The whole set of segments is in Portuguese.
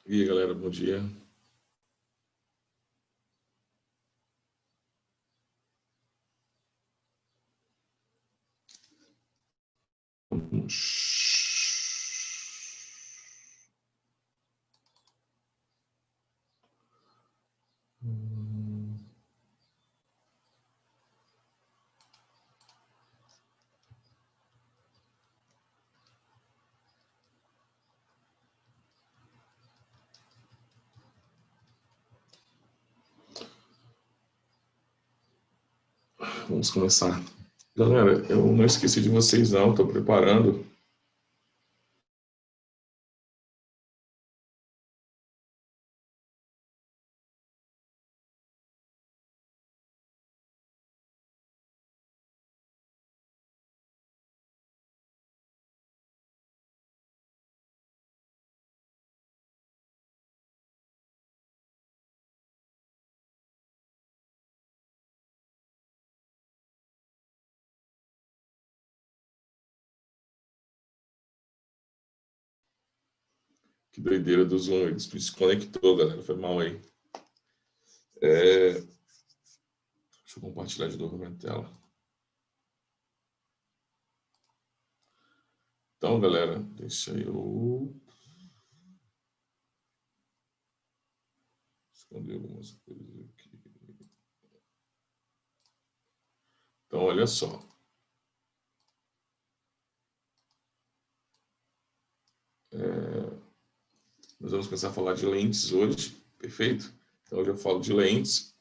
E aí, galera, bom dia. Vamos começar. Galera, eu não esqueci de vocês não, estou preparando. Que doideira do Zoom, ele se desconectou, galera, foi mal aí. Deixa eu compartilhar de novo a minha tela. Então, galera, deixa eu esconder algumas coisas aqui. Então, olha só. Nós vamos começar a falar de lentes hoje, perfeito? Então, hoje eu falo de lentes.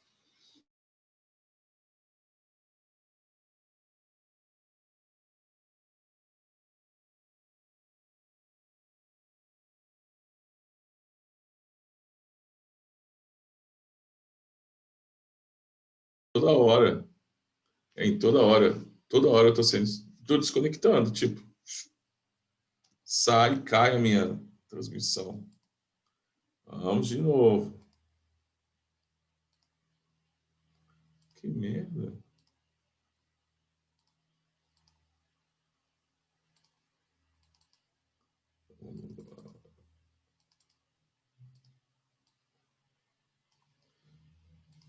Toda hora, em toda hora eu estou desconectando, tipo, sai, cai a minha transmissão. Vamos de novo. Que merda.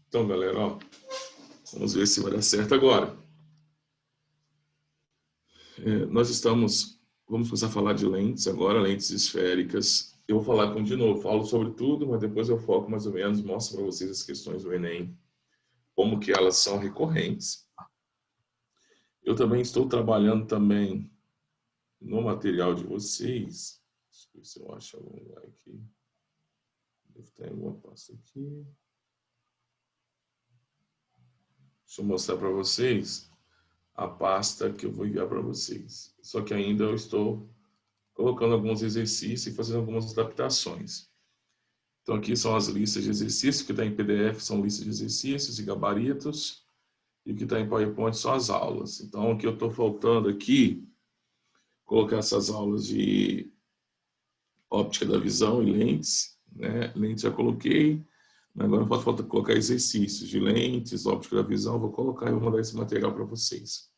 Então, galera, ó, vamos ver se vai dar certo agora. Vamos começar a falar de lentes agora, lentes esféricas. Eu vou falar de novo, falo sobre tudo, mas depois eu foco mais ou menos, mostro para vocês as questões do Enem, como que elas são recorrentes. Eu também estou trabalhando também no material de vocês. Deixa eu ver se eu acho algum lugar aqui. Deve ter alguma pasta aqui. Deixa eu mostrar para vocês a pasta que eu vou enviar para vocês. Só que ainda eu estou colocando alguns exercícios e fazendo algumas adaptações. Então aqui são as listas de exercícios, o que está em PDF são listas de exercícios e gabaritos, e o que está em PowerPoint são as aulas. Então o que eu estou faltando aqui, colocar essas aulas de óptica da visão e lentes, né? Lentes já coloquei, agora falta colocar exercícios de lentes, óptica da visão, vou colocar e vou mandar esse material para vocês.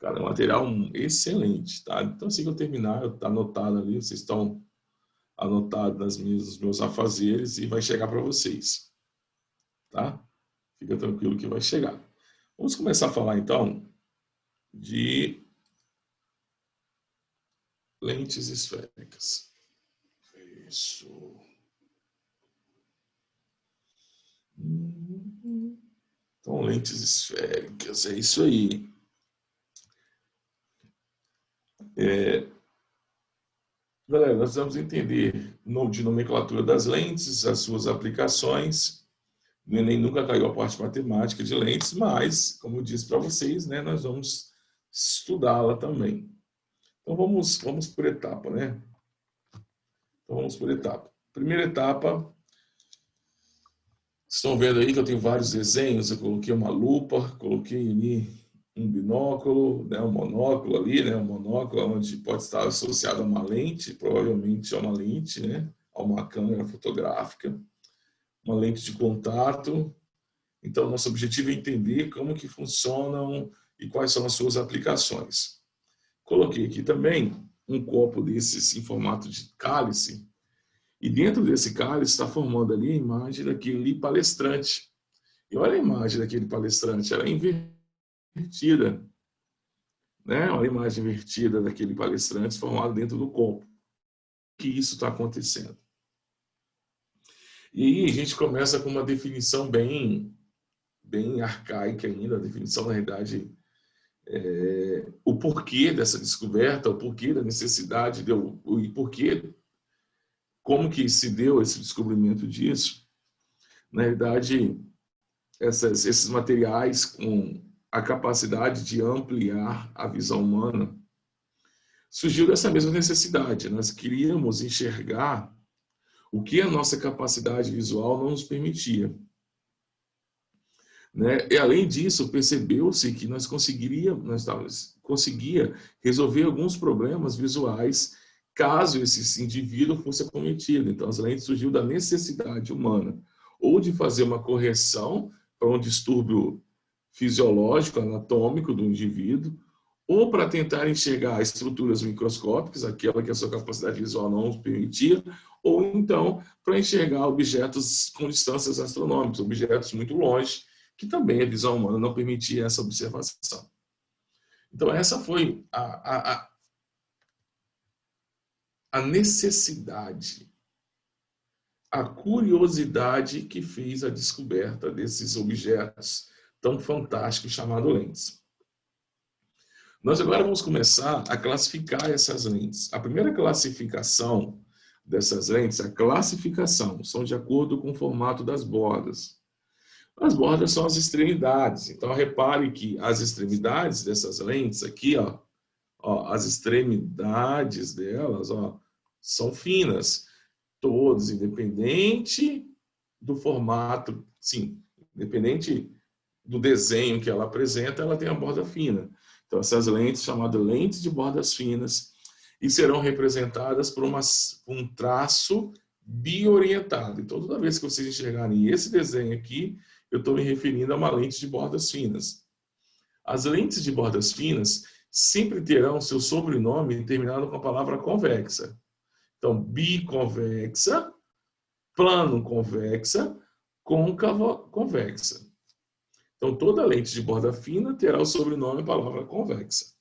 Cara, é um material excelente, tá? Então assim que eu terminar, está anotado ali, vocês estão anotados nos meus afazeres e vai chegar para vocês, tá? Fica tranquilo que vai chegar. Vamos começar a falar então de lentes esféricas. Isso. Então, lentes esféricas, é isso aí. Galera, nós vamos entender de nomenclatura das lentes, as suas aplicações. O Enem nunca caiu a parte matemática de lentes, mas, como eu disse para vocês, né, nós vamos estudá-la também. Então, vamos por etapa, né? Então, vamos por etapa. Primeira etapa, vocês estão vendo aí que eu tenho vários desenhos, eu coloquei uma lupa, coloquei ali um binóculo, né, um monóculo ali, né, um monóculo onde pode estar associado a uma lente, provavelmente a uma lente, né, a uma câmera fotográfica, uma lente de contato. Então, nosso objetivo é entender como que funcionam e quais são as suas aplicações. Coloquei aqui também um copo desses em formato de cálice, e dentro desse cálice está formando ali a imagem daquele palestrante. E olha a imagem daquele palestrante, ela é invertida, né? Olha a imagem invertida daquele palestrante formado dentro do copo. Que isso está acontecendo? E aí a gente começa com uma definição bem arcaica ainda, a definição, na realidade, o porquê dessa descoberta, o porquê da necessidade, e porquê, como que se deu esse descobrimento disso. Na realidade, esses materiais com a capacidade de ampliar a visão humana surgiu dessa mesma necessidade. Nós queríamos enxergar o que a nossa capacidade visual não nos permitia. Né? E, além disso, percebeu-se que nós conseguia resolver alguns problemas visuais caso esse indivíduo fosse acometido. Então, as lentes surgiu da necessidade humana ou de fazer uma correção para um distúrbio fisiológico, anatômico do indivíduo, ou para tentar enxergar estruturas microscópicas, aquela que a sua capacidade visual não nos permitia, ou então para enxergar objetos com distâncias astronômicas, objetos muito longe, que também a visão humana não permitia essa observação. Então, essa foi a necessidade, a curiosidade que fez a descoberta desses objetos tão fantásticos chamados lentes. Nós agora vamos começar a classificar essas lentes. A primeira classificação dessas lentes, a classificação, são de acordo com o formato das bordas. As bordas são as extremidades. Então, repare que as extremidades dessas lentes aqui, as extremidades delas, são finas. Todas, independente do formato, sim, independente do desenho que ela apresenta, ela tem a borda fina. Então, essas lentes, chamadas lentes de bordas finas, e serão representadas por um traço biorientado. Então, toda vez que vocês enxergarem esse desenho aqui, eu estou me referindo a uma lente de bordas finas. As lentes de bordas finas sempre terão seu sobrenome terminado com a palavra convexa. Então, biconvexa, plano convexa, côncava convexa. Então, toda lente de borda fina terá o sobrenome a palavra convexa.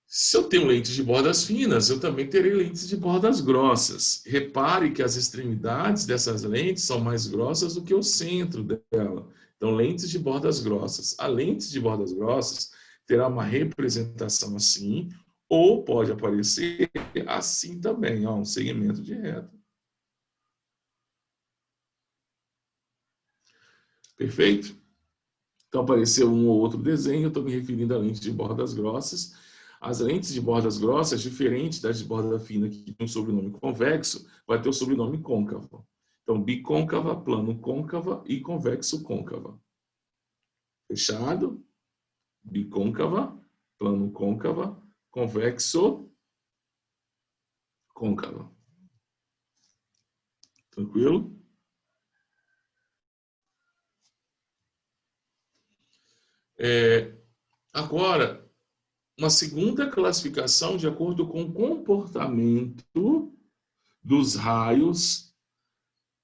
Se eu tenho lentes de bordas finas, eu também terei lentes de bordas grossas. Repare que as extremidades dessas lentes são mais grossas do que o centro dela. Então, lentes de bordas grossas. A lente de bordas grossas terá uma representação assim, ou pode aparecer assim também, um segmento de reta. Perfeito? Então, apareceu um ou outro desenho, eu estou me referindo a lentes de bordas grossas. As lentes de bordas grossas, diferente das de borda fina, que tem um sobrenome convexo, vai ter o sobrenome côncavo. Então, bicôncava, plano côncava e convexo côncava. Fechado? Bicôncava, plano côncava, convexo côncava. Tranquilo? Agora, uma segunda classificação de acordo com o comportamento dos raios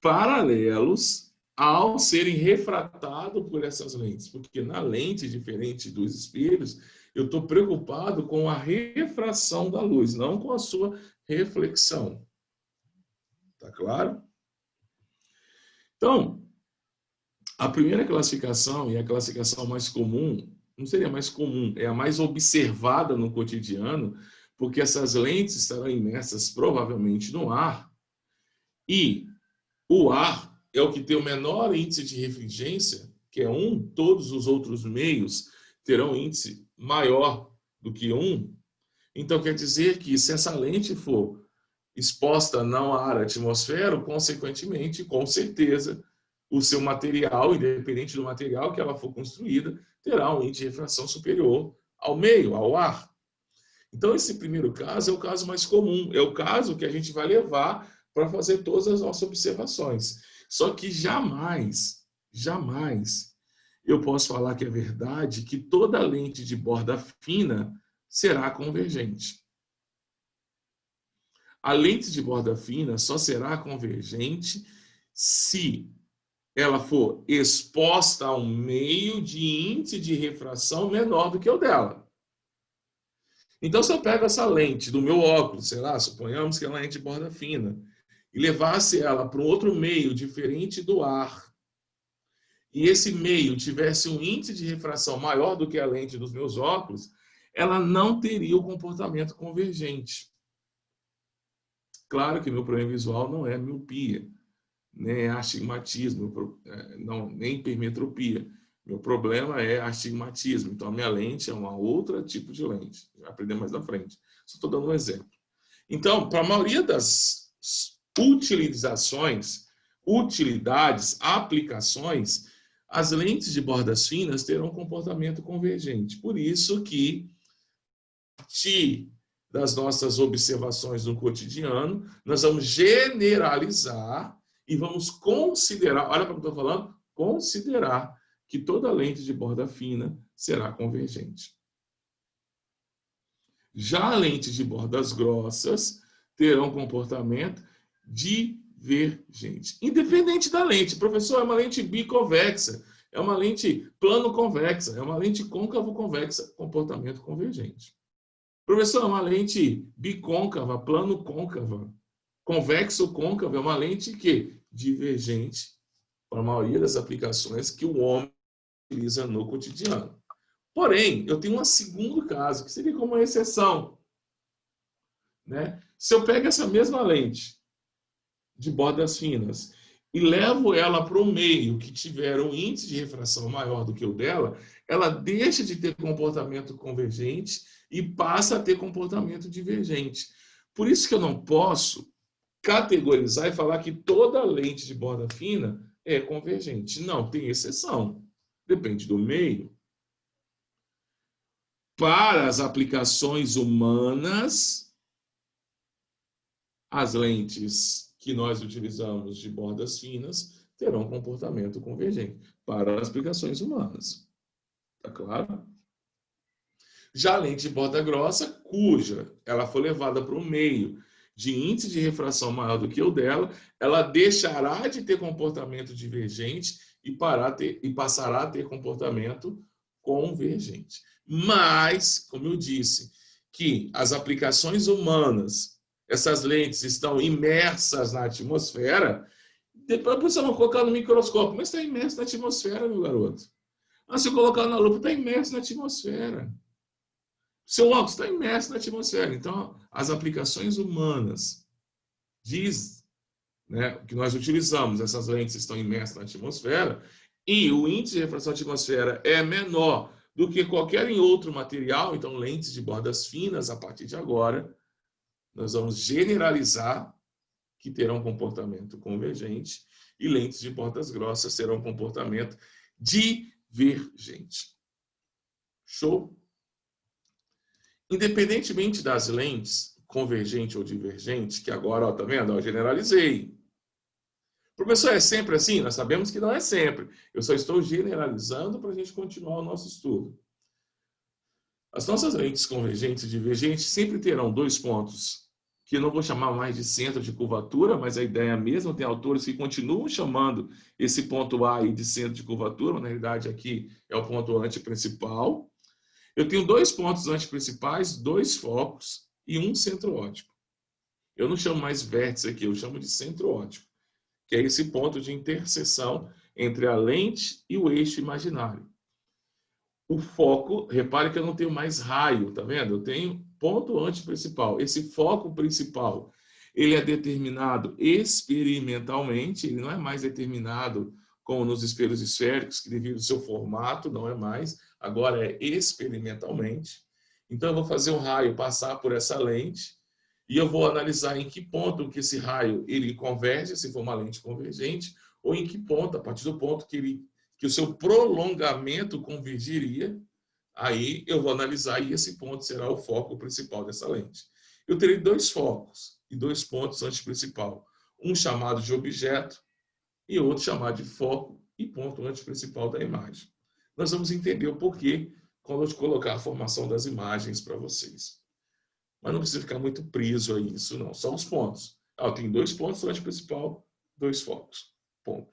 paralelos ao serem refratados por essas lentes. Porque na lente, diferente dos espelhos, eu estou preocupado com a refração da luz, não com a sua reflexão. Tá claro? Então, a primeira classificação, e a classificação mais comum, não seria mais comum, é a mais observada no cotidiano, porque essas lentes estarão imersas provavelmente no ar, e o ar é o que tem o menor índice de refringência, que é 1, todos os outros meios terão índice maior do que 1. Então, quer dizer que se essa lente for exposta não ao ar, à atmosfera, consequentemente, com certeza, o seu material, independente do material que ela for construída, terá um índice de refração superior ao meio, ao ar. Então, esse primeiro caso é o caso mais comum, é o caso que a gente vai levar para fazer todas as nossas observações. Só que jamais eu posso falar que é verdade que toda lente de borda fina será convergente. A lente de borda fina só será convergente se ela for exposta a um meio de índice de refração menor do que o dela. Então, se eu pego essa lente do meu óculos, sei lá, suponhamos que é uma lente de borda fina, e levasse ela para um outro meio diferente do ar, e esse meio tivesse um índice de refração maior do que a lente dos meus óculos, ela não teria o comportamento convergente. Claro que meu problema visual não é miopia, nem astigmatismo, não, nem hipermetropia. Meu problema é astigmatismo. Então, a minha lente é um outro tipo de lente. Vai aprender mais na frente. Só estou dando um exemplo. Então, para a maioria das utilizações, utilidades, aplicações, as lentes de bordas finas terão um comportamento convergente. Por isso que, a partir das nossas observações no cotidiano, nós vamos generalizar e vamos considerar, olha para o que eu estou falando, considerar que toda lente de borda fina será convergente. Já a lente de bordas grossas terão um comportamento divergente. Independente da lente. Professor, é uma lente biconvexa, é uma lente plano-convexa, é uma lente côncavo-convexa, comportamento convergente. Professor, é uma lente bicôncava, plano-côncava, convexo-côncava, é uma lente que divergente para a maioria das aplicações que o homem utiliza no cotidiano. Porém, eu tenho um segundo caso, que seria como uma exceção. Né? Se eu pego essa mesma lente de bordas finas e levo ela para um meio que tiver um índice de refração maior do que o dela, ela deixa de ter comportamento convergente e passa a ter comportamento divergente. Por isso que eu não posso categorizar e falar que toda lente de borda fina é convergente. Não, tem exceção. Depende do meio. Para as aplicações humanas, as lentes que nós utilizamos de bordas finas terão comportamento convergente para as aplicações humanas. Tá claro? Já a lente de borda grossa, cuja ela for levada para o meio de índice de refração maior do que o dela, ela deixará de ter comportamento divergente e passará a ter comportamento convergente. Mas, como eu disse, que as aplicações humanas, essas lentes estão imersas na atmosfera, depois você não colocar no microscópio, mas está imerso na atmosfera, meu garoto. Mas se eu colocar na lupa, está imerso na atmosfera. Seu óculos está imerso na atmosfera. Então, as aplicações humanas diz, né, que nós utilizamos, essas lentes estão imersas na atmosfera, e o índice de refração da atmosfera é menor do que qualquer outro material, então lentes de bordas finas, a partir de agora, nós vamos generalizar que terão comportamento convergente e lentes de bordas grossas terão comportamento divergente. Show? Independentemente das lentes, convergente ou divergente, que agora, ó, tá vendo? Eu generalizei. Professor, é sempre assim? Nós sabemos que não é sempre. Eu só estou generalizando para a gente continuar o nosso estudo. As nossas lentes convergentes e divergentes sempre terão dois pontos, que eu não vou chamar mais de centro de curvatura, mas a ideia é a mesma. Tem autores que continuam chamando esse ponto A aí de centro de curvatura, mas na realidade aqui é o ponto antiprincipal. Eu tenho dois pontos antiprincipais, dois focos e um centro óptico. Eu não chamo mais vértice aqui, eu chamo de centro óptico, que é esse ponto de interseção entre a lente e o eixo imaginário. O foco, repare que eu não tenho mais raio, tá vendo? Eu tenho ponto antiprincipal. Esse foco principal, ele é determinado experimentalmente, ele não é mais determinado como nos espelhos esféricos, que devido ao seu formato, não é mais, agora é experimentalmente. Então eu vou fazer um raio passar por essa lente e eu vou analisar em que ponto que esse raio ele converge, se for uma lente convergente, ou em que ponto, a partir do ponto que o seu prolongamento convergiria, aí eu vou analisar e esse ponto será o foco principal dessa lente. Eu terei dois focos e dois pontos antiprincipal, um chamado de objeto e outro chamado de foco e ponto antiprincipal da imagem. Nós vamos entender o porquê quando eu colocar a formação das imagens para vocês. Mas não precisa ficar muito preso a isso, não. Só os pontos. Ah, tem 2 pontos, lente principal, 2 focos. Ponto.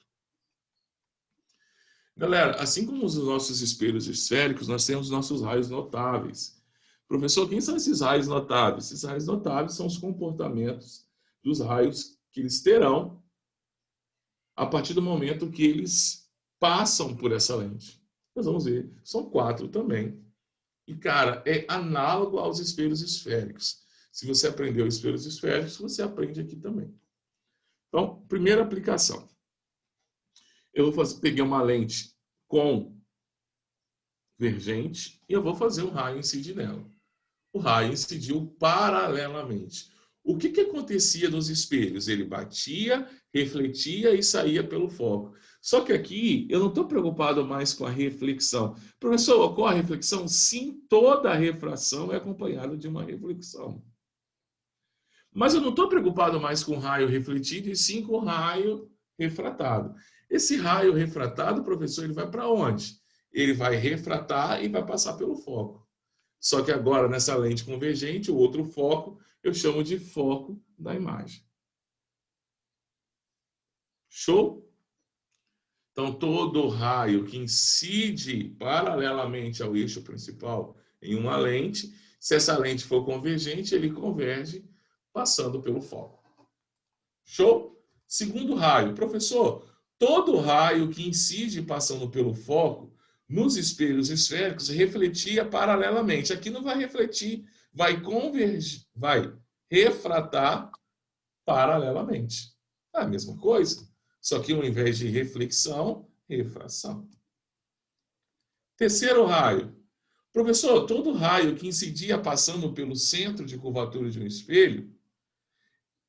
Galera, assim como os nossos espelhos esféricos, nós temos nossos raios notáveis. Professor, quem são esses raios notáveis? Esses raios notáveis são os comportamentos dos raios que eles terão a partir do momento que eles passam por essa lente. Nós vamos ver, são 4 também. E, cara, é análogo aos espelhos esféricos. Se você aprendeu espelhos esféricos, você aprende aqui também. Então, primeira aplicação. Eu peguei uma lente convergente e eu vou fazer um raio incidir nela. O raio incidiu paralelamente. O que acontecia nos espelhos? Ele batia, refletia e saía pelo foco. Só que aqui eu não estou preocupado mais com a reflexão. Professor, ocorre a reflexão? Sim, toda refração é acompanhada de uma reflexão. Mas eu não estou preocupado mais com o raio refletido e sim com o raio refratado. Esse raio refratado, professor, ele vai para onde? Ele vai refratar e vai passar pelo foco. Só que agora, nessa lente convergente, o outro foco, eu chamo de foco da imagem. Show? Então, todo raio que incide paralelamente ao eixo principal em uma lente, se essa lente for convergente, ele converge passando pelo foco. Show? Segundo raio. Professor, todo raio que incide passando pelo foco nos espelhos esféricos refletia paralelamente. Aqui não vai refletir, vai convergir, vai refratar paralelamente. É a mesma coisa, só que ao invés de reflexão, refração. Terceiro raio. Professor, todo raio que incidia passando pelo centro de curvatura de um espelho,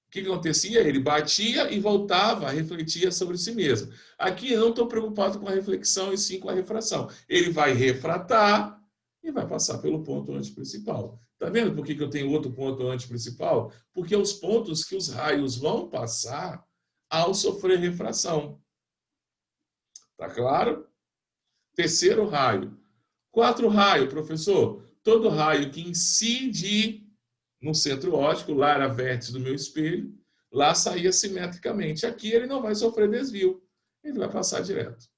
o que acontecia? Ele batia e voltava, refletia sobre si mesmo. Aqui eu não estou preocupado com a reflexão e sim com a refração. Ele vai refratar e vai passar pelo ponto antiprincipal. Está vendo por que eu tenho outro ponto antiprincipal? Porque é os pontos que os raios vão passar ao sofrer refração. Tá claro? Terceiro raio. 4 raios, professor. Todo raio que incide no centro óptico, lá era vértice do meu espelho, lá saía simetricamente. Aqui ele não vai sofrer desvio, ele vai passar direto.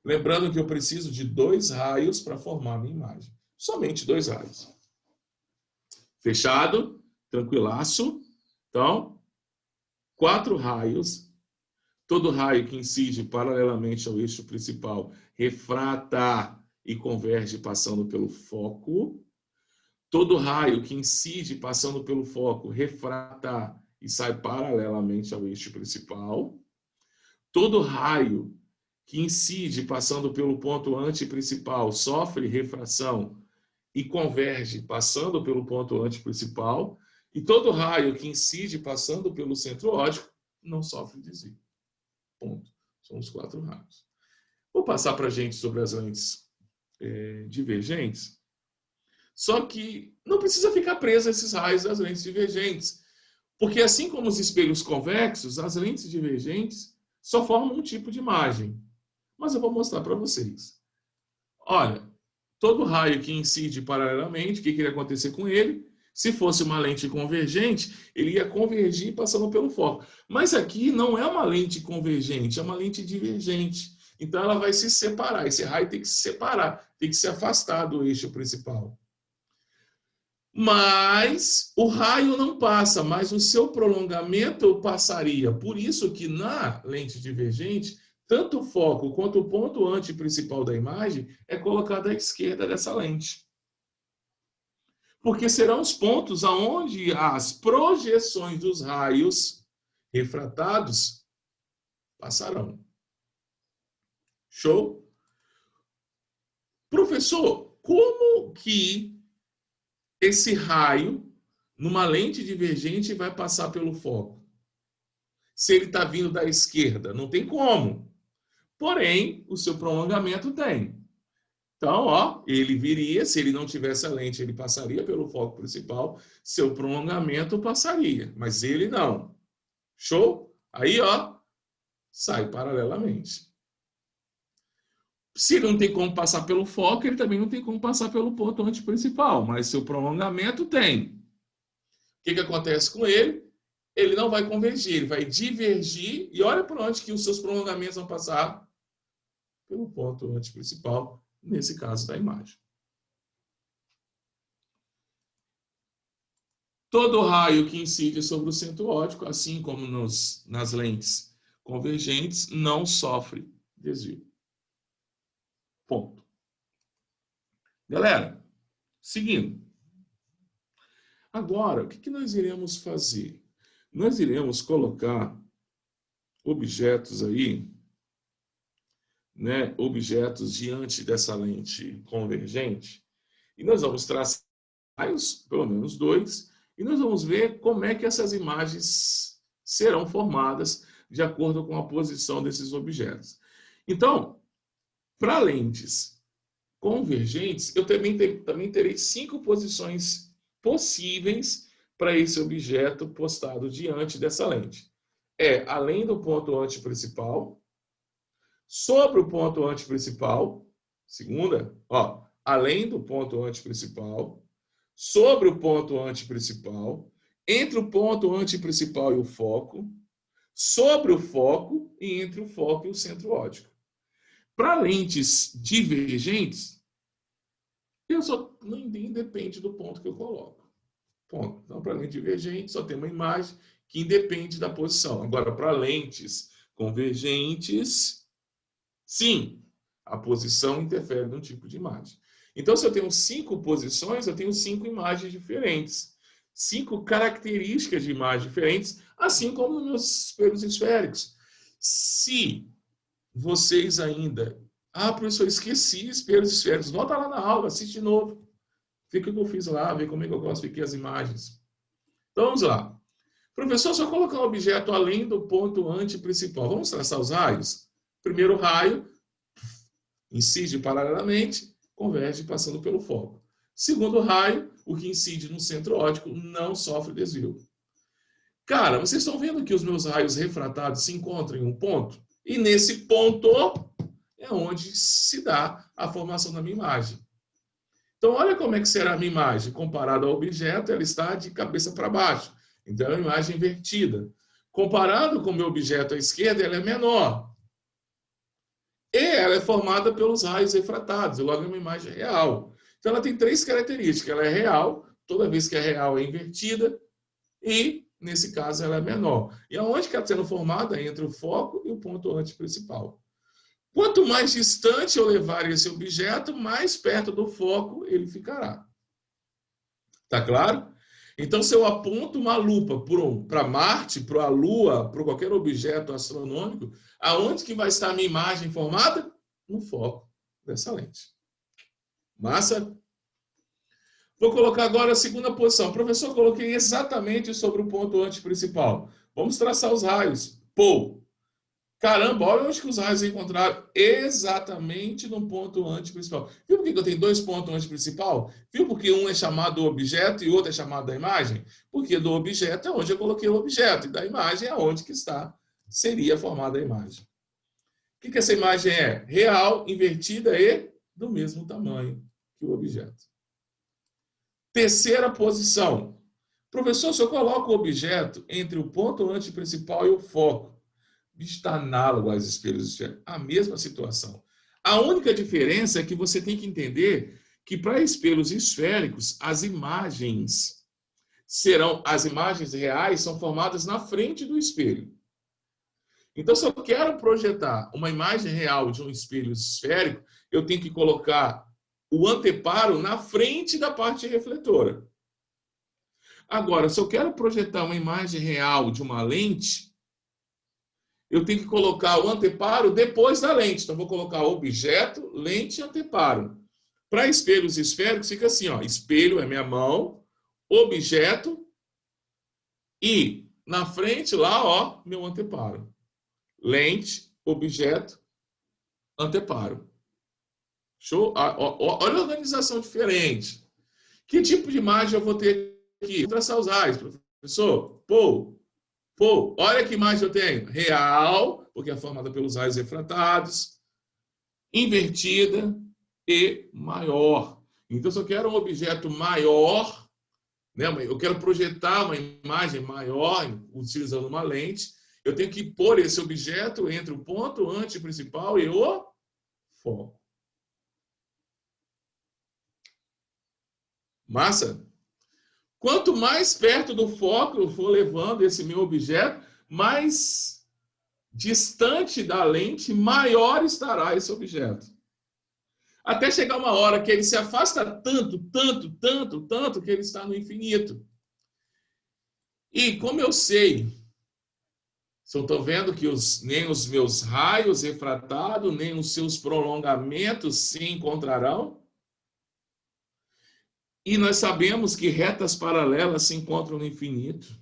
Lembrando que eu preciso de 2 raios para formar a minha imagem. Somente 2 raios. Fechado? Tranquilaço? Então, 4 raios. Todo raio que incide paralelamente ao eixo principal refrata e converge passando pelo foco. Todo raio que incide passando pelo foco refrata e sai paralelamente ao eixo principal. Todo raio que incide passando pelo ponto antiprincipal sofre refração e converge passando pelo ponto antiprincipal. E todo raio que incide passando pelo centro óptico não sofre desvio. Ponto. São os 4 raios. Vou passar para a gente sobre as lentes divergentes. Só que não precisa ficar preso a esses raios das lentes divergentes. Porque assim como os espelhos convexos, as lentes divergentes só formam um tipo de imagem. Mas eu vou mostrar para vocês. Olha, todo raio que incide paralelamente, o que iria acontecer com ele? Se fosse uma lente convergente, ele ia convergir passando pelo foco. Mas aqui não é uma lente convergente, é uma lente divergente. Então ela vai se separar. Esse raio tem que se separar, tem que se afastar do eixo principal. Mas o raio não passa, mas o seu prolongamento passaria. Por isso que na lente divergente, tanto o foco quanto o ponto antiprincipal da imagem é colocado à esquerda dessa lente. Porque serão os pontos aonde as projeções dos raios refratados passarão. Show? Professor, como que esse raio, numa lente divergente, vai passar pelo foco? Se ele está vindo da esquerda, não tem como. Porém, o seu prolongamento tem. Então, ó, ele viria, se ele não tivesse a lente, ele passaria pelo foco principal, seu prolongamento passaria, mas ele não. Show? Aí, ó, sai paralelamente. Se ele não tem como passar pelo foco, ele também não tem como passar pelo ponto antiprincipal, mas seu prolongamento tem. O que acontece com ele? Ele não vai convergir, ele vai divergir, e olha por onde que os seus prolongamentos vão passar pelo ponto antiprincipal, nesse caso da imagem. Todo raio que incide sobre o centro óptico, assim como nas lentes convergentes, não sofre desvio. Ponto. Galera, seguindo. Agora, o que nós iremos fazer? Nós iremos colocar objetos aí, né, objetos diante dessa lente convergente, e nós vamos traçar raios, pelo menos 2, e nós vamos ver como é que essas imagens serão formadas de acordo com a posição desses objetos. Então, para lentes convergentes, eu também terei 5 posições possíveis para esse objeto postado diante dessa lente. Além do ponto antiprincipal, sobre o ponto antiprincipal, segunda, além do ponto antiprincipal, sobre o ponto antiprincipal, entre o ponto antiprincipal e o foco, sobre o foco e entre o foco e o centro óptico. Para lentes divergentes, eu só não independe do ponto que eu coloco. Ponto. Então, para lente divergente, só tem uma imagem que independe da posição. Agora, para lentes convergentes, sim, a posição interfere no tipo de imagem. Então, se eu tenho 5 posições, eu tenho 5 imagens diferentes. 5 características de imagem diferentes, assim como nos meus espelhos esféricos. Se vocês ainda... professor, esqueci espelhos esféricos. Volta lá na aula, assiste de novo. Vê o que eu fiz lá, vê como é que eu classifiquei as imagens. Então, vamos lá. Professor, se eu colocar um objeto além do ponto antiprincipal, vamos traçar os raios? Primeiro raio, incide paralelamente, converge passando pelo foco. Segundo raio, o que incide no centro óptico não sofre desvio. Cara, vocês estão vendo que os meus raios refratados se encontram em um ponto? E nesse ponto é onde se dá a formação da minha imagem. Então, olha como é que será a minha imagem. Comparada ao objeto, ela está de cabeça para baixo. Então, é uma imagem invertida. Comparado com o meu objeto à esquerda, ela é menor. E ela é formada pelos raios refratados. E logo é uma imagem real. Então, ela tem 3 características. Ela é real. Toda vez que é real, é invertida. E, nesse caso, ela é menor. E aonde que ela está sendo formada? Entre o foco e o ponto antiprincipal. Quanto mais distante eu levar esse objeto, mais perto do foco ele ficará. Tá claro? Então, se eu aponto uma lupa para Marte, para a Lua, para qualquer objeto astronômico, aonde que vai estar a minha imagem formada? No foco dessa lente. Massa? Vou colocar agora a segunda posição. Professor, coloquei exatamente sobre o ponto antiprincipal. Vamos traçar os raios. Caramba, olha onde que os raios encontraram exatamente no ponto antiprincipal. Viu por que eu tenho 2 pontos antiprincipal? Viu por que um é chamado objeto e o outro é chamado da imagem? Porque do objeto é onde eu coloquei o objeto e da imagem é onde que seria formada a imagem. O que essa imagem é? Real, invertida e do mesmo tamanho que o objeto. Terceira posição. Professor, se eu coloco o objeto entre o ponto antiprincipal e o foco, está análogo aos espelhos esféricos. A mesma situação. A única diferença é que você tem que entender que para espelhos esféricos, as imagens reais são formadas na frente do espelho. Então, se eu quero projetar uma imagem real de um espelho esférico, eu tenho que colocar o anteparo na frente da parte refletora. Agora, se eu quero projetar uma imagem real de uma lente, eu tenho que colocar o anteparo depois da lente. Então, vou colocar objeto, lente e anteparo. Para espelhos esféricos, fica assim, espelho é minha mão, objeto e na frente lá, meu anteparo. Lente, objeto, anteparo. Show? Olha a organização diferente. Que tipo de imagem eu vou ter aqui? Vou traçar os raios, professor. Olha que imagem eu tenho. Real, porque é formada pelos raios refratados. invertida e maior. Então, se eu quero um objeto maior, né, eu quero projetar uma imagem maior utilizando uma lente, eu tenho que pôr esse objeto entre o ponto antiprincipal e o foco. Massa? Quanto mais perto do foco eu for levando esse meu objeto, mais distante da lente, maior estará esse objeto. Até chegar uma hora que ele se afasta tanto, tanto, tanto, tanto, que ele está no infinito. E como eu sei, se eu estou vendo que nem os meus raios refratados, nem os seus prolongamentos se encontrarão, e nós sabemos que retas paralelas se encontram no infinito.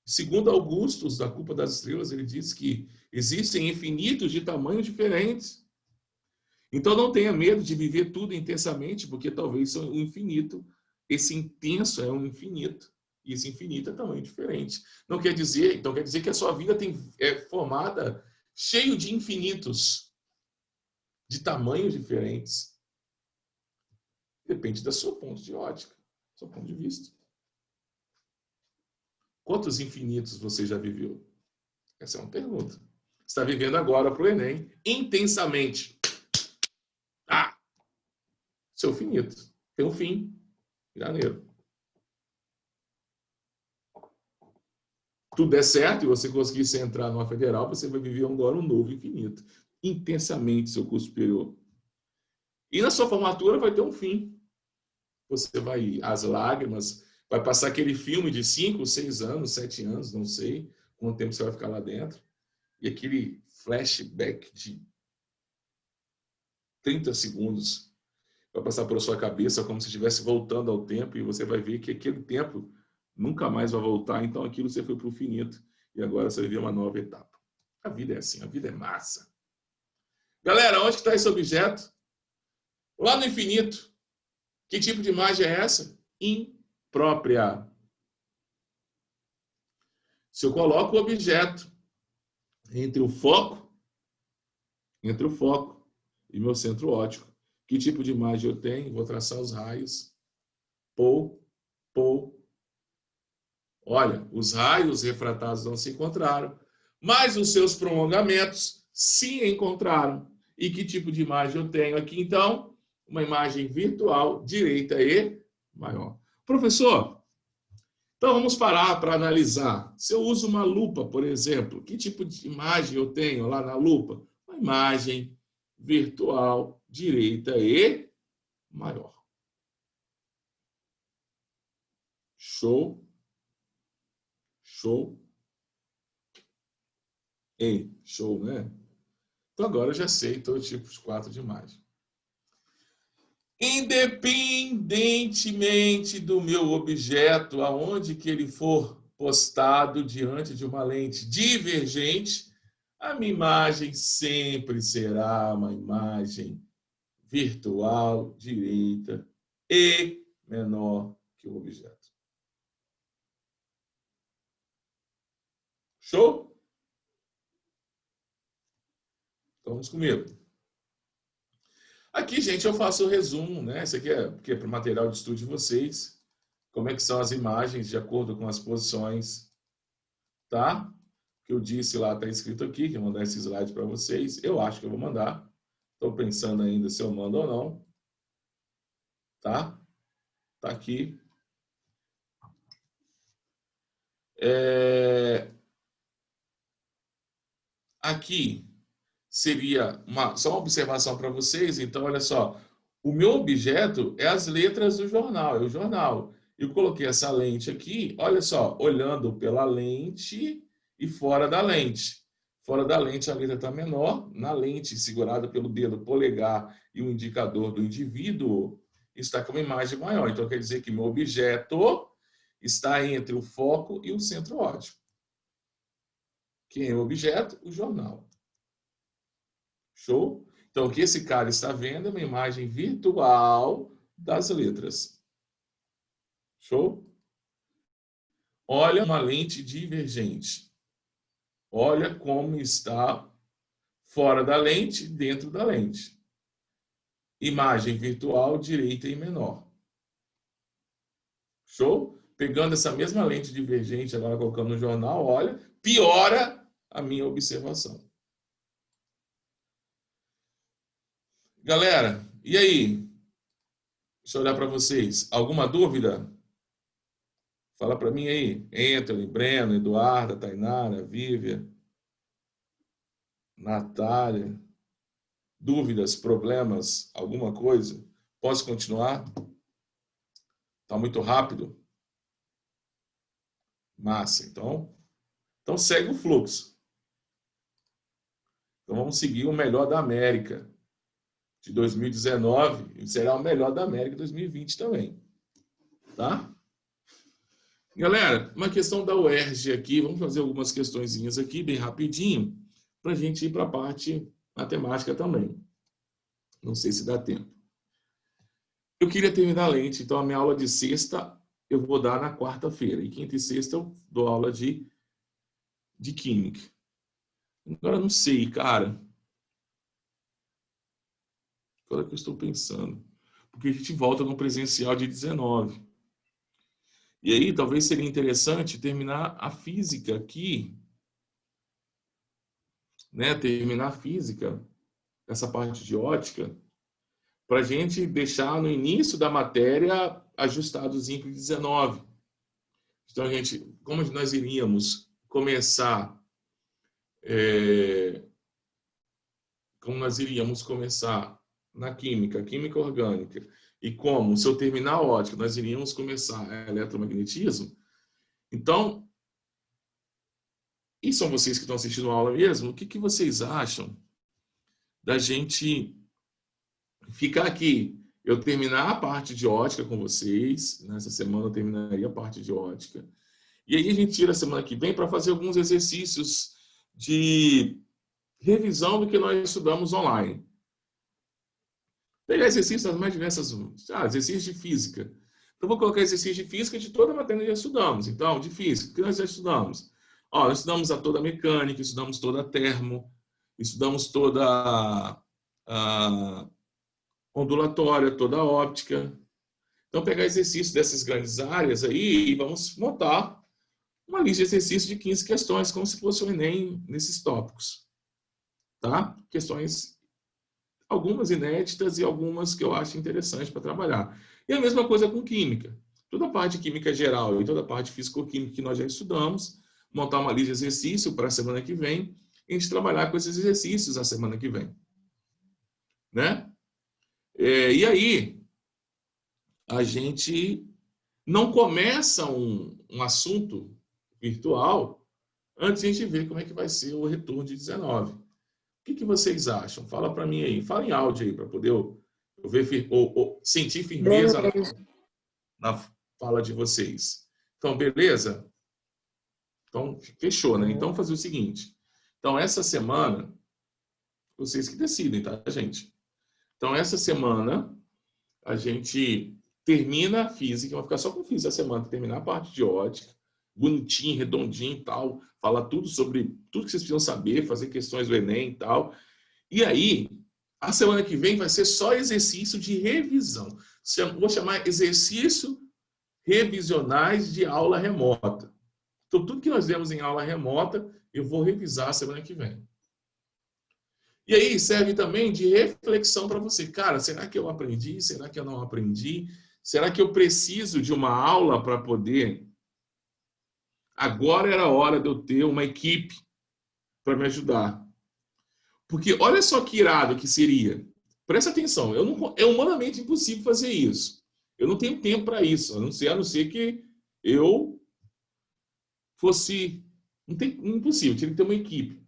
Segundo Augustus, da Culpa das Estrelas, ele diz que existem infinitos de tamanhos diferentes. Então não tenha medo de viver tudo intensamente, porque talvez o infinito, esse intenso é um infinito, e esse infinito é tamanho diferente. Não quer dizer, então quer dizer que a sua vida é formada cheio de infinitos, de tamanhos diferentes. Depende do seu ponto de ótica, do seu ponto de vista. Quantos infinitos você já viveu? Essa é uma pergunta. Está vivendo agora para o Enem, intensamente. Ah! Seu finito. Tem um fim. Janeiro. Tudo der certo e você conseguir entrar numa federal, você vai viver agora um novo infinito. Intensamente seu curso superior. E na sua formatura vai ter um fim. Você vai, as lágrimas, vai passar aquele filme de 5, 6 anos, 7 anos, não sei quanto tempo você vai ficar lá dentro. E aquele flashback de 30 segundos vai passar pela sua cabeça como se estivesse voltando ao tempo e você vai ver que aquele tempo nunca mais vai voltar, então aquilo você foi para o infinito e agora você vai viver uma nova etapa. A vida é assim, a vida é massa. Galera, onde está esse objeto? Lá no infinito. Que tipo de imagem é essa? Imprópria. Se eu coloco o objeto entre o foco e meu centro óptico, que tipo de imagem eu tenho? Vou traçar os raios. Olha, os raios refratados não se encontraram, mas os seus prolongamentos se encontraram. E que tipo de imagem eu tenho aqui, então? Uma imagem virtual, direita e maior. Professor, então vamos parar para analisar. Se eu uso uma lupa, por exemplo, que tipo de imagem eu tenho lá na lupa? Uma imagem virtual, direita e maior. Show. Show. Ei, show, né? Então agora eu já sei todos os tipos 4 de imagem. Independentemente do meu objeto, aonde que ele for postado diante de uma lente divergente, a minha imagem sempre será uma imagem virtual, direita e menor que o objeto. Show? Vamos comigo. Aqui, gente, eu faço o resumo, né? Isso aqui é porque para o material de estudo de vocês. Como é que são as imagens de acordo com as posições, tá? Que eu disse lá, está escrito aqui, que eu vou mandar esse slide para vocês. Eu acho que eu vou mandar. Estou pensando ainda se eu mando ou não. Tá? Tá aqui. Aqui seria só uma observação para vocês. Então, olha só. O meu objeto é as letras do jornal, é o jornal. Eu coloquei essa lente aqui, olha só, olhando pela lente e fora da lente. Fora da lente a letra está menor, na lente segurada pelo dedo polegar e o indicador do indivíduo está com uma imagem maior. Então quer dizer que meu objeto está entre o foco e o centro óptico. Quem é o objeto? O jornal. Show? Então, o que esse cara está vendo é uma imagem virtual das letras. Show? Olha uma lente divergente. Olha como está fora da lente, dentro da lente. Imagem virtual, direita e menor. Show? Pegando essa mesma lente divergente, agora colocando no jornal, olha, piora a minha observação. Galera, e aí? Deixa eu olhar para vocês. Alguma dúvida? Fala para mim aí. Anthony, Breno, Eduarda, Tainara, Vívia, Natália. Dúvidas, problemas, alguma coisa? Posso continuar? Está muito rápido? Massa. Então segue o fluxo. Então vamos seguir o melhor da América de 2019 e será o melhor da América de 2020 também. Tá? Galera, uma questão da UERJ aqui. Vamos fazer algumas questõezinhas aqui, bem rapidinho, para a gente ir para a parte matemática também. Não sei se dá tempo. Eu queria terminar a lente, então a minha aula de sexta eu vou dar na quarta-feira. E quinta e sexta eu dou aula de química. Agora não sei, cara. Agora que eu estou pensando. Porque a gente volta no presencial de 19. E aí talvez seria interessante terminar a física aqui. Né? Terminar a física, essa parte de ótica, para a gente deixar no início da matéria ajustadozinho para 19. Então, como nós iríamos começar, na química orgânica, e como, se eu terminar a ótica, nós iríamos começar eletromagnetismo. Então, e são vocês que estão assistindo a aula mesmo, o que vocês acham da gente ficar aqui? Eu terminar a parte de ótica com vocês, nessa semana eu terminaria a parte de ótica, e aí a gente tira a semana que vem para fazer alguns exercícios de revisão do que nós estudamos online. Pegar exercícios das mais diversas... exercícios de física. Então, vou colocar exercício de física de toda a matéria que já estudamos. Então, de física, o que nós já estudamos? Nós estudamos toda a mecânica, estudamos toda a termo, estudamos toda a ondulatória, toda a óptica. Então, pegar exercícios dessas grandes áreas aí e vamos montar uma lista de exercícios de 15 questões, como se fosse o Enem nesses tópicos. Tá? Questões, algumas inéditas e algumas que eu acho interessante para trabalhar. E a mesma coisa com química. Toda a parte de química geral e toda a parte de físico-química que nós já estudamos, montar uma lista de exercício para a semana que vem e a gente trabalhar com esses exercícios a semana que vem. Né? E aí, a gente não começa um assunto virtual antes de a gente ver como é que vai ser o retorno de 19. O que vocês acham? Fala para mim aí. Fala em áudio aí, para poder eu ver, ou sentir firmeza na fala de vocês. Então, beleza? Então, fechou, né? Então, fazer o seguinte. Então, essa semana, vocês que decidem, tá, gente? Então, essa semana, a gente termina a física, vai ficar só com física essa semana, terminar a parte de ótica, bonitinho, redondinho e tal, falar tudo sobre tudo que vocês precisam saber, fazer questões do Enem e tal. E aí, a semana que vem vai ser só exercício de revisão. Vou chamar exercício revisionais de aula remota. Então, tudo que nós vemos em aula remota, eu vou revisar a semana que vem. E aí, serve também de reflexão para você. Cara, será que eu aprendi? Será que eu não aprendi? Será que eu preciso de uma aula para poder... Agora era a hora de eu ter uma equipe para me ajudar. Porque olha só que irado que seria. Presta atenção, é humanamente impossível fazer isso. Eu não tenho tempo para isso, a não ser que eu fosse... Impossível, tinha que ter uma equipe.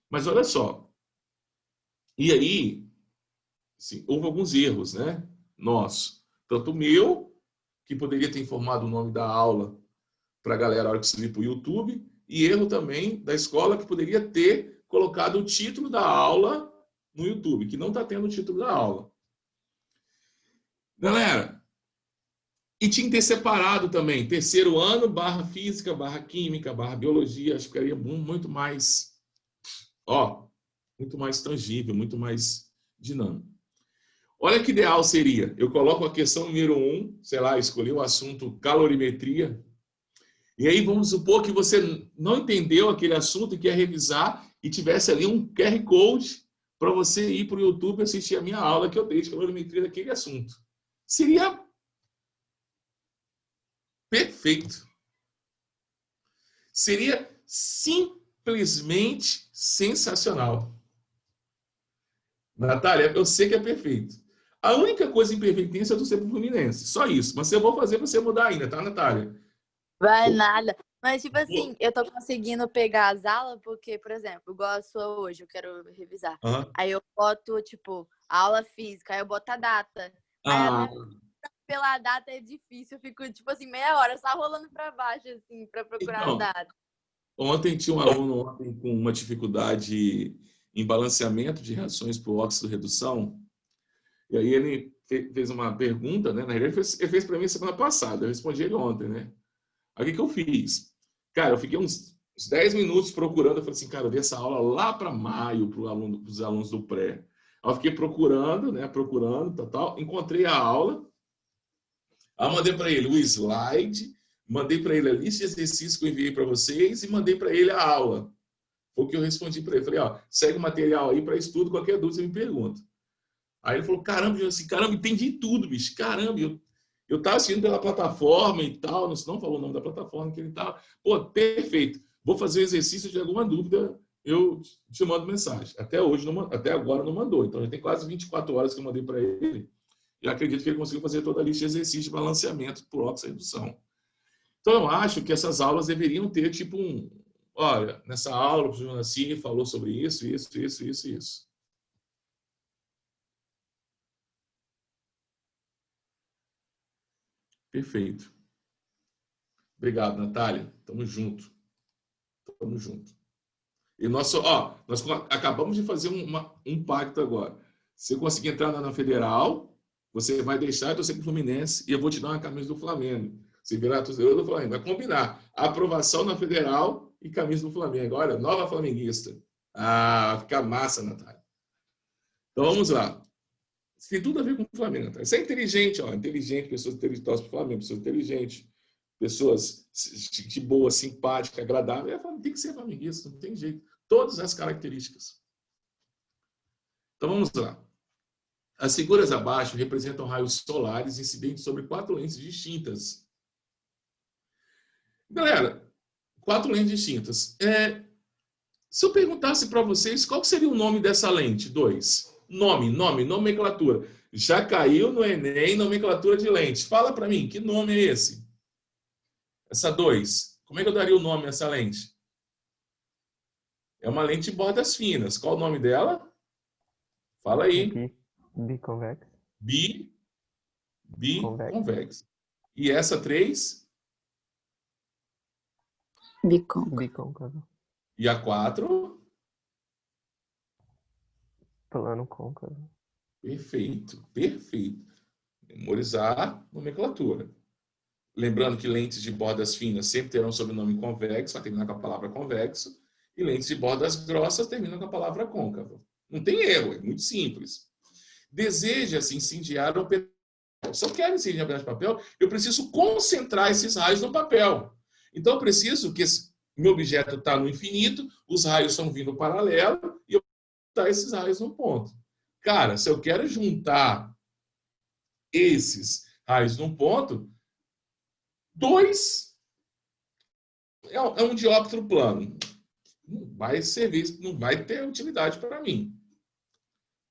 Mas olha só. E aí, sim, houve alguns erros, né? Nosso. Tanto o meu, que poderia ter informado o nome da aula para a galera na hora que subir para o YouTube, e erro também da escola, que poderia ter colocado o título da aula no YouTube, que não está tendo o título da aula. Galera, e tinha que ter separado também, terceiro ano, barra física, barra química, barra biologia, acho que ficaria muito mais, muito mais tangível, muito mais dinâmico. Olha que ideal seria, eu coloco a questão número 1, sei lá, escolhi o assunto calorimetria, e aí vamos supor que você não entendeu aquele assunto e quer revisar e tivesse ali um QR Code para você ir para o YouTube e assistir a minha aula que eu dei de calorimetria daquele assunto. Seria perfeito. Seria simplesmente sensacional. Natália, eu sei que é perfeito. A única coisa imperfeita é do Sempre Fluminense. Só isso. Mas eu vou fazer para você mudar ainda, tá, Natália? Vai nada. Mas, tipo assim, eu tô conseguindo pegar as aulas porque, por exemplo, igual a sua hoje, eu quero revisar. Aí eu boto, tipo, a aula física, aí eu boto a data. Aí às vezes, pela data é difícil, eu fico, tipo assim, meia hora só rolando pra baixo, assim, pra procurar a data. Ontem tinha um aluno com uma dificuldade em balanceamento de reações por óxido redução, e aí ele fez uma pergunta, né? Na realidade, ele fez para mim semana passada, eu respondi ele ontem, né? Aí o que eu fiz? Cara, eu fiquei uns 10 minutos procurando, eu falei assim, cara, eu dei essa aula lá para maio para os alunos do pré. Aí eu fiquei procurando, né? Procurando, tal, encontrei a aula, aí eu mandei para ele o slide, mandei para ele a lista de exercícios que eu enviei para vocês e mandei para ele a aula. Foi o que eu respondi para ele. Falei, ó, segue o material aí para estudo, qualquer dúvida você me pergunta. Aí ele falou, caramba, eu assim, caramba, entendi tudo, bicho. Caramba, eu tava assistindo pela plataforma e tal, não falou o nome da plataforma que ele tava. Pô, perfeito. Vou fazer o exercício de alguma dúvida, eu te mando mensagem. Até hoje, até agora não mandou. Então já tem quase 24 horas que eu mandei para ele. E acredito que ele conseguiu fazer toda a lista de exercícios de balanceamento por óxido redução. Então eu acho que essas aulas deveriam ter tipo olha, nessa aula o professor Nassi falou sobre isso. Perfeito. Obrigado, Natália. Tamo junto. E nós acabamos de fazer um pacto agora. Se eu conseguir entrar na Federal, você vai deixar eu sempre Fluminense e eu vou te dar uma camisa do Flamengo. Se virar torcedor do Flamengo, vai combinar. Aprovação na Federal e camisa do Flamengo. Olha, nova flamenguista. Ah, fica massa, Natália. Então vamos lá. Isso tem tudo a ver com o Flamengo, Natália. Você é inteligente, inteligente, pessoas inteligentes para o Flamengo, pessoas inteligentes, pessoas de boa, simpática, agradável. Tem que ser flamenguista, não tem jeito. Todas as características. Então vamos lá. As figuras abaixo representam raios solares incidentes sobre 4 lentes distintas. Galera, 4 lentes distintas. Se eu perguntasse para vocês qual seria o nome dessa lente? 2. Nomenclatura. Já caiu no Enem, nomenclatura de lente. Fala para mim, que nome é esse? Essa 2. Como é que eu daria o nome a essa lente? É uma lente de bordas finas. Qual o nome dela? Fala aí. Biconvex. Biconvex. E essa 3? Bicôncavo. E a 4? Plano côncavo. Perfeito. Memorizar nomenclatura. Lembrando que lentes de bordas finas sempre terão sobrenome convexo, vai terminar com a palavra convexo, e lentes de bordas grossas terminam com a palavra côncavo. Não tem erro, é muito simples. Deseja-se incendiar um pedaço. Se eu quero incendiar um pedaço de papel, eu preciso concentrar esses raios no papel. Então, eu preciso que meu objeto está no infinito, os raios estão vindo paralelo, e eu vou juntar esses raios num ponto. Cara, se eu quero juntar esses raios num ponto, 2 é um dióptro plano. Não vai servir, não vai ter utilidade para mim.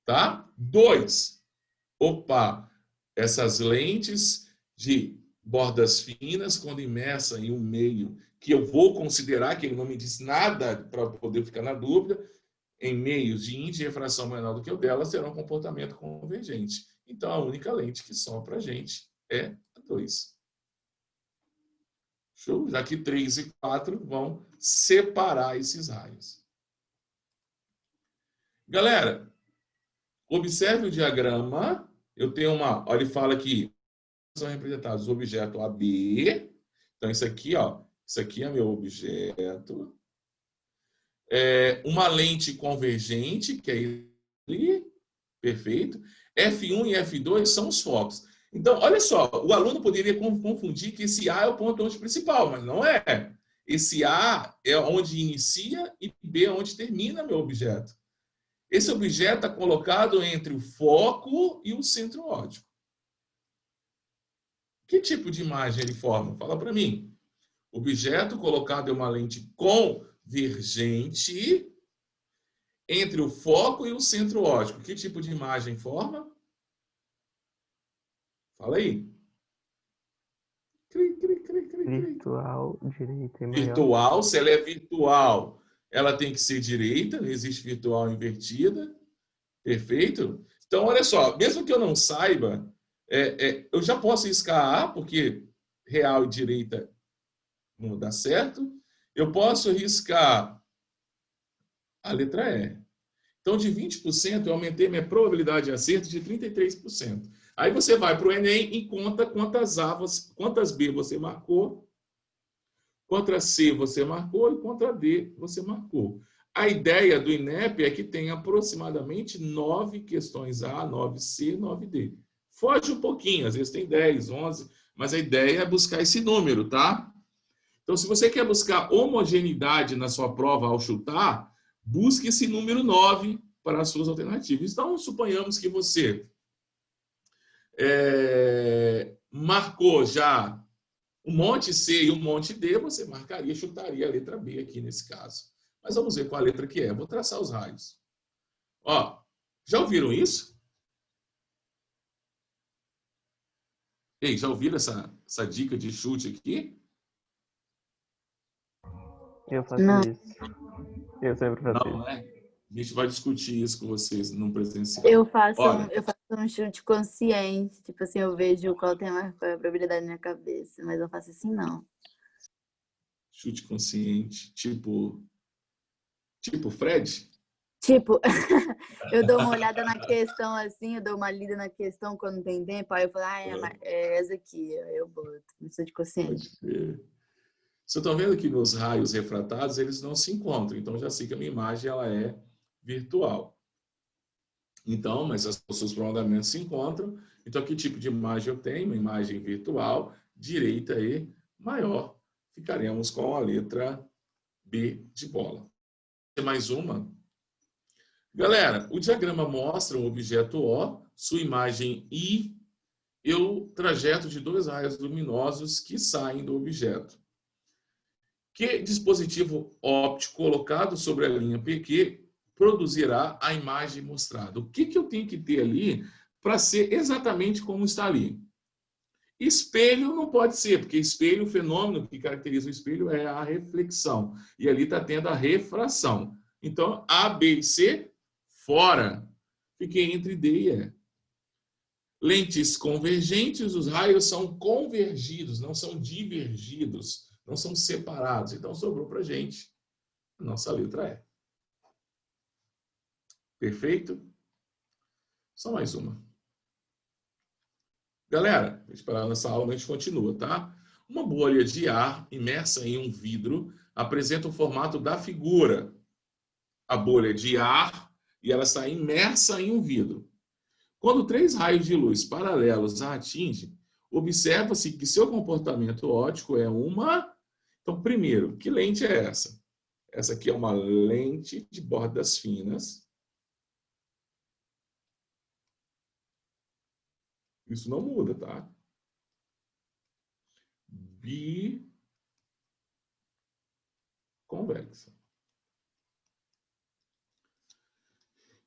Tá? 2. Opa, essas lentes de bordas finas, quando imersa em um meio que eu vou considerar, que ele não me diz nada para poder ficar na dúvida, em meios de índice de refração menor do que o dela, terão um comportamento convergente. Então, a única lente que soma para a gente é a 2. Show? Já que 3 e 4 vão separar esses raios. Galera, observe o diagrama. Eu tenho olha, ele fala que são representados o objeto AB. Então, isso aqui é meu objeto. uma lente convergente, que é ele, perfeito. F1 e F2 são os focos. Então, olha só, o aluno poderia confundir que esse A é o ponto onde principal, mas não é. Esse A é onde inicia e B é onde termina meu objeto. Esse objeto está colocado entre o foco e o centro óptico. Que tipo de imagem ele forma? Fala para mim. Objeto colocado em uma lente convergente entre o foco e o centro óptico. Que tipo de imagem forma? Fala aí. Virtual, direita e maior. Virtual, se ela é virtual, ela tem que ser direita, não existe virtual invertida. Perfeito? Então, olha só, mesmo que eu não saiba, eu já posso riscar A, porque real e direita não dá certo. Eu posso riscar a letra E. Então, de 20%, eu aumentei minha probabilidade de acerto de 33%. Aí você vai para o Enem e conta quantas B você marcou, quantas C você marcou e quantas D você marcou. A ideia do INEP é que tem aproximadamente 9 questões A, 9C, 9D. Foge um pouquinho, às vezes tem 10, 11, mas a ideia é buscar esse número, tá? Então, se você quer buscar homogeneidade na sua prova ao chutar, busque esse número 9 para as suas alternativas. Então, suponhamos que você marcou já um monte C e um monte D, você marcaria, chutaria a letra B aqui nesse caso. Mas vamos ver qual a letra que é. Vou traçar os raios. Ó, já ouviram isso? Ei, já ouviram essa dica de chute aqui? Eu faço isso. Eu sempre faço isso. Não, né? A gente vai discutir isso com vocês no presencial. Eu faço um chute consciente. Tipo assim, eu vejo qual tem mais probabilidade na minha cabeça. Mas eu faço assim, não. Chute consciente, tipo Fred? Tipo, eu dou uma olhada na questão assim, eu dou uma lida na questão quando tem tempo, aí eu falo, é essa aqui, aí eu boto. Isso de consciente. Vocês estão vendo que nos raios refratados eles não se encontram, então já sei que a minha imagem ela é virtual. Então, mas os seus prolongamentos se encontram. Então, que tipo de imagem eu tenho? Uma imagem virtual, direita e maior. Ficaremos com a letra B de bola. Tem mais uma? Galera, o diagrama mostra um objeto O, sua imagem I e o trajeto de 2 raios luminosos que saem do objeto. Que dispositivo óptico colocado sobre a linha PQ produzirá a imagem mostrada? O que eu tenho que ter ali para ser exatamente como está ali? Espelho não pode ser, porque espelho, o fenômeno que caracteriza o espelho é a reflexão. E ali está tendo a refração. Então, A, B e C, fora. Fiquei entre D e E. Lentes convergentes, os raios são convergidos, não são divergidos, não são separados. Então, sobrou para a gente a nossa letra E. Perfeito? Só mais uma. Galera, esperar nessa aula, a gente continua, tá? Uma bolha de ar imersa em um vidro apresenta o formato da figura. A bolha é de ar e ela está imersa em um vidro. Quando 3 raios de luz paralelos a atingem, observa-se que seu comportamento óptico é uma... Então, primeiro, que lente é essa? Essa aqui é uma lente de bordas finas. Isso não muda, tá? Biconvexa.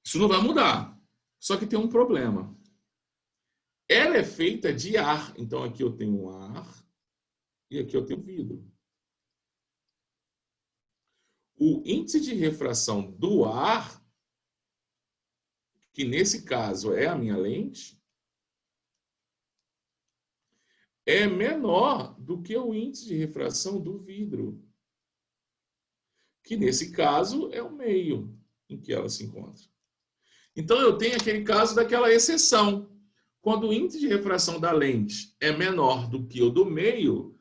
Isso não vai mudar. Só que tem um problema. Ela é feita de ar. Então, aqui eu tenho ar e aqui eu tenho vidro. O índice de refração do ar, que nesse caso é a minha lente, é menor do que o índice de refração do vidro, que nesse caso é o meio em que ela se encontra. Então, eu tenho aquele caso daquela exceção. Quando o índice de refração da lente é menor do que o do meio,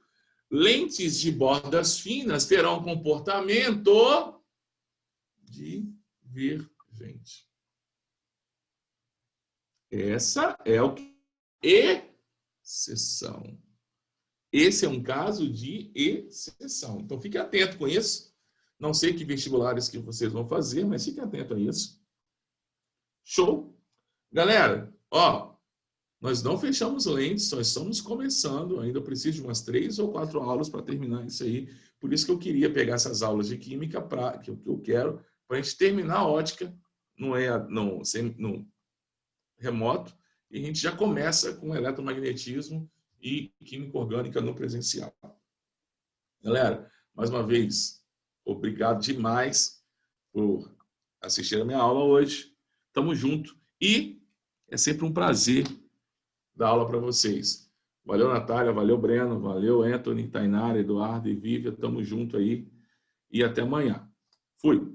lentes de bordas finas terão comportamento divergente. Essa é o que? Exceção. Esse é um caso de exceção. Então, fique atento com isso. Não sei que vestibulares que vocês vão fazer, mas fique atento a isso. Show? Galera, ó, nós não fechamos lentes, só estamos começando. Ainda preciso de umas 3 ou 4 aulas para terminar isso aí. Por isso que eu queria pegar essas aulas de química, que eu quero, para a gente terminar a ótica no remoto, e a gente já começa com eletromagnetismo e química orgânica no presencial. Galera, mais uma vez, obrigado demais por assistir a minha aula hoje. Tamo junto. E é sempre um prazer dar aula para vocês. Valeu, Natália, valeu, Breno, valeu, Anthony, Tainara, Eduardo e Vívia. Tamo junto aí. E até amanhã. Fui.